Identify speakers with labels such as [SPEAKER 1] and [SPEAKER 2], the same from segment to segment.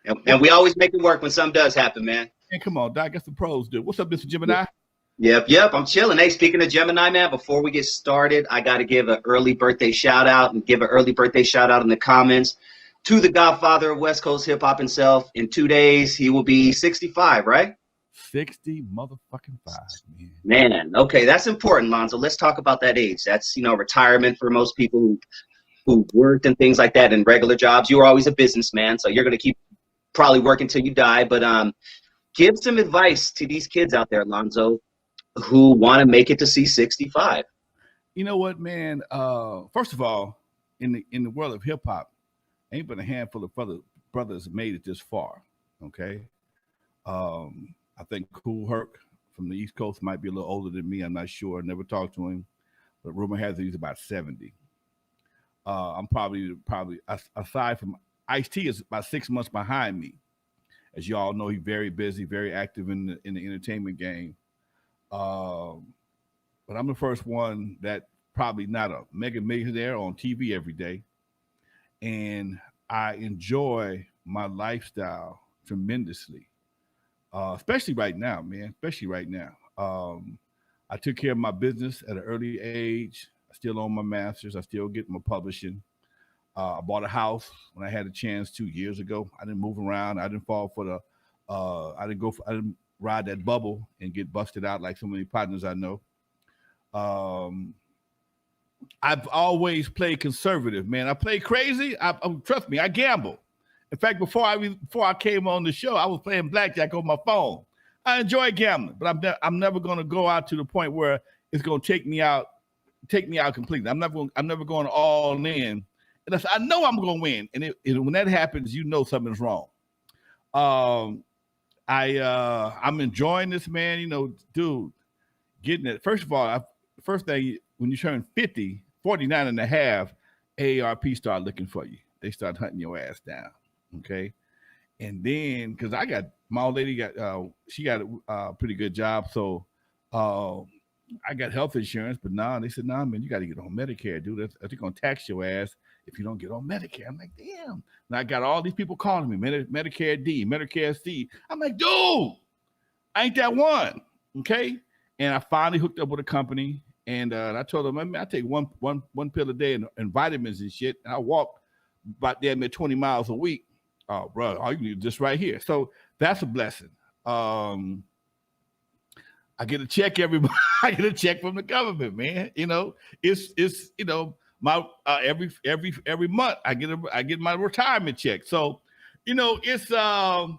[SPEAKER 1] And we always make it work when something does happen, man.
[SPEAKER 2] And come on, Doc, that's the pros do. What's up, Mr. Gemini?
[SPEAKER 1] Yep. I'm chilling. Hey, speaking of Gemini, man, before we get started, I got to give an early birthday shout out in the comments to the Godfather of West Coast hip hop himself. In 2 days, he will be 65, right?
[SPEAKER 2] 60 motherfucking 5, man.
[SPEAKER 1] Man, okay, that's important, Lonzo. Let's talk about that age. That's, retirement for most people who worked and things like that in regular jobs. You were always a businessman, so you're going to keep probably working till you die. But give some advice to these kids out there, Lonzo, who want to make it to see 65.
[SPEAKER 2] You know what, man? First of all, in the world of hip hop, ain't been a handful of brothers made it this far. Okay, I think Kool Herc from the East Coast might be a little older than me. I'm not sure. Never talked to him, but rumor has it he's about 70. I'm probably aside from Ice-T is about 6 months behind me. As y'all know, he's very busy, very active in the entertainment game. But I'm the first one that probably not a mega millionaire on TV every day. And I enjoy my lifestyle tremendously, especially right now, man, I took care of my business at an early age. I still own my master's. I still get my publishing. I bought a house when I had a chance 2 years ago. I didn't move around. I didn't fall for I didn't ride that bubble and get busted out like so many partners I know. I've always played conservative, man. I play crazy. Trust me, I gamble. In fact, before I came on the show, I was playing blackjack on my phone. I enjoy gambling, but I'm never going to go out to the point where it's going to take me out completely. I'm never going all in. And I know I'm going to win. And when that happens, you know something's wrong. I'm enjoying this, man. Dude, getting it. First of all, first thing, when you turn 50, 49 and a half, AARP start looking for you. They start hunting your ass down. Okay. And then, because my old lady she got a pretty good job. So I got health insurance, but they said, man, you got to get on Medicare, dude. They're going to tax your ass if you don't get on Medicare. I'm like, damn. And I got all these people calling me, Medicare D, Medicare C. I'm like, dude, I ain't that one. Okay. And I finally hooked up with a company, and I told them, I take one pill a day and vitamins and shit. And I walk about damn near 20 miles a week. Oh, bro, all you need is this right here. So that's a blessing. I get a check every month. I get a check from the government, man. It's my every month I get my retirement check. So, it's a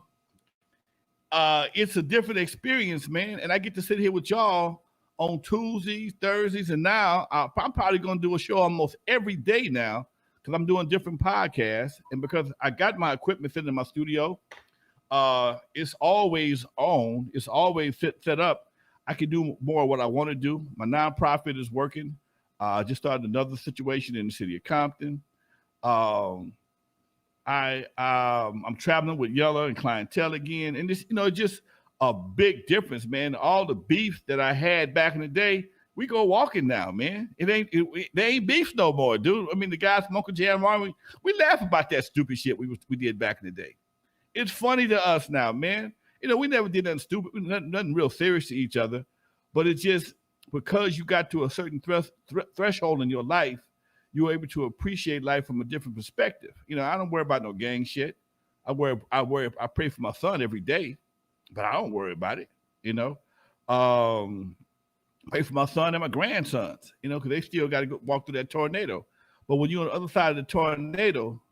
[SPEAKER 2] different experience, man. And I get to sit here with y'all on Tuesdays, Thursdays, and now I'm probably going to do a show almost every day now because I'm doing different podcasts. And because I got my equipment sitting in my studio, it's always on. It's always set up. I can do more of what I want to do. My nonprofit is working. I just started another situation in the city of Compton. I'm traveling with Michel'le and clientele again, and this, just a big difference, man. All the beef that I had back in the day, we go walking now, man. They ain't beef no more, dude. I mean, the guys smoking jam army, we laugh about that stupid shit we did back in the day. It's funny to us now, man. We never did nothing stupid, nothing real serious to each other, but it's just because you got to a certain threshold in your life, you're able to appreciate life from a different perspective. I don't worry about no gang shit. I pray for my son every day, but I don't worry about it. Pray for my son and my grandsons, because they still got to go walk through that tornado. But when you're on the other side of the tornado,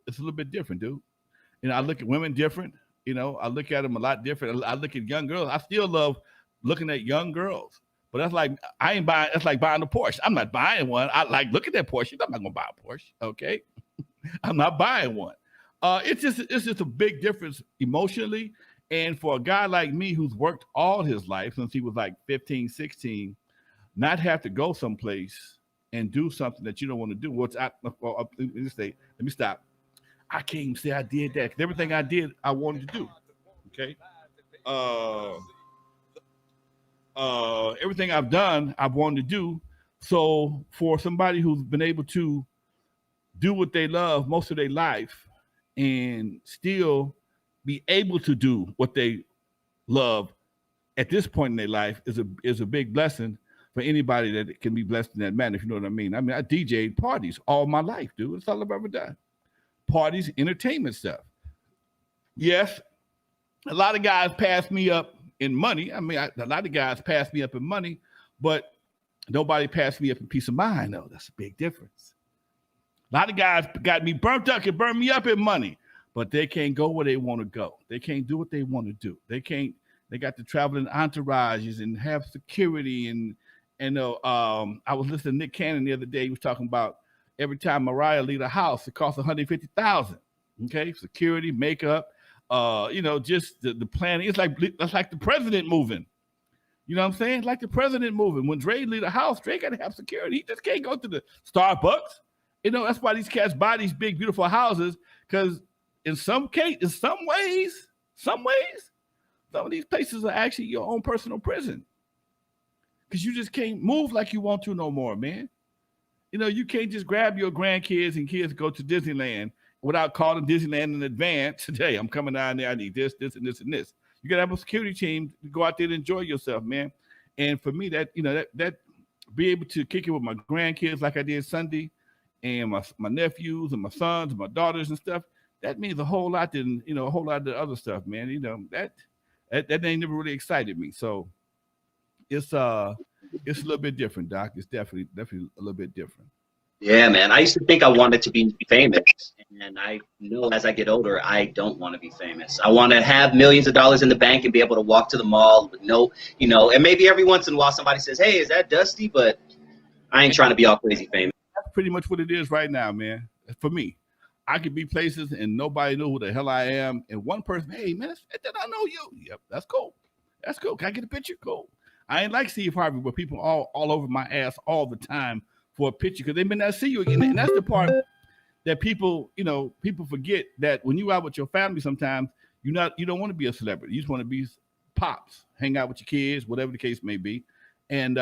[SPEAKER 2] it's a little bit different, dude. I look at women different. I look at them a lot different. I look at young girls. I still love looking at young girls. But that's like that's like buying a Porsche. I'm not buying one. I like look at that Porsche. I'm not gonna buy a Porsche. Okay. I'm not buying one. It's just a big difference emotionally. And for a guy like me who's worked all his life since he was like 15, 16, not have to go someplace and do something that you don't want to do. Let me stop. I can't even say I did that because everything I did, I wanted to do. Okay. Everything I've done, I've wanted to do. So for somebody who's been able to do what they love most of their life and still be able to do what they love at this point in their life is a big blessing for anybody that can be blessed in that manner, if you know what I mean. I mean, I DJ'd parties all my life, dude. That's all I've ever done. Parties, entertainment stuff. Yes, a lot of guys pass me up in money. I mean, a lot of guys pass me up in money, but nobody passed me up in peace of mind, though. That's a big difference. A lot of guys got me burnt up and burned me up in money, but they can't go where they want to go. They can't do what they want to do. They got to travel in entourages and have security. And I was listening to Nick Cannon the other day. He was talking about every time Mariah leave a house, it costs $150,000. Okay, security, makeup, just the planning. That's like the president moving. You know what I'm saying? Like the president moving. When Dre leave the house, Dre got to have security. He just can't go to the Starbucks. That's why these cats buy these big, beautiful houses, because in some ways, some of these places are actually your own personal prison. Because you just can't move like you want to no more, man. You can't just grab your grandkids and kids go to Disneyland without calling Disneyland in advance. Today, I'm coming down there. I need this, and this, and this. You got to have a security team to go out there and enjoy yourself, man. And for me, that be able to kick it with my grandkids like I did Sunday, and my nephews and my sons and my daughters and stuff, that means a whole lot than a whole lot of the other stuff, man. That ain't never really excited me. So it's a little bit different, Doc. It's definitely a little bit different.
[SPEAKER 1] Yeah, man. I used to think I wanted to be famous, and I know as I get older, I don't want to be famous. I want to have millions of dollars in the bank and be able to walk to the mall with and maybe every once in a while somebody says, "Hey, is that Dusty?" But I ain't trying to be all crazy famous.
[SPEAKER 2] That's pretty much what it is right now, man. For me, I could be places and nobody know who the hell I am, and one person, "Hey, man, did I know you?" Yep, that's cool. That's cool. Can I get a picture? Cool. I ain't like Steve Harvey, where people all over my ass all the time for a picture, because they may not see you again. And that's the part that people forget, that when you out with your family, sometimes you don't want to be a celebrity. You just want to be pops, hang out with your kids, whatever the case may be. And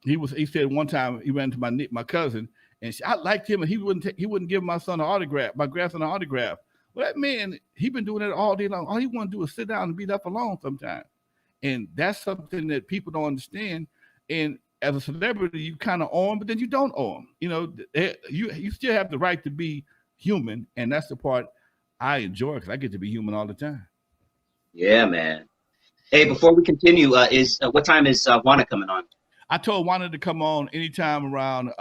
[SPEAKER 2] he said one time he ran into my cousin, and I liked him, and he wouldn't give my son an autograph, my grandson an autograph. Well, that man, he been doing that all day long. All he want to do is sit down and be left alone sometimes. And that's something that people don't understand. And as a celebrity, you kind of owe them, but then you don't owe them. You still have the right to be human, and that's the part I enjoy, because I get to be human all the time.
[SPEAKER 1] Yeah, man. Hey, before we continue, what time is Juana coming on?
[SPEAKER 2] I told Juana to come on anytime around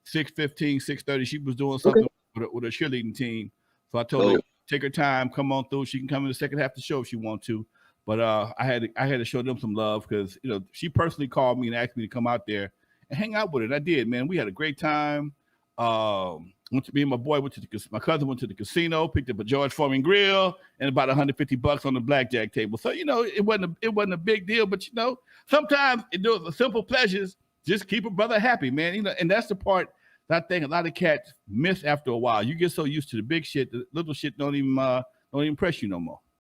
[SPEAKER 2] 6:15, 6:30. She was doing something with her cheerleading team, so I told her take her time, come on through. She can come in the second half of the show if she wants to. But I had to show them some love, because she personally called me and asked me to come out there and hang out with her. And I did, man. We had a great time. Me and my boy my cousin went to the casino, picked up a George Foreman grill and about $150 on the blackjack table. So it wasn't a big deal, but sometimes the simple pleasures just keep a brother happy, man. And that's the part that I think a lot of cats miss after a while. You get so used to the big shit, the little shit don't even impress you no more.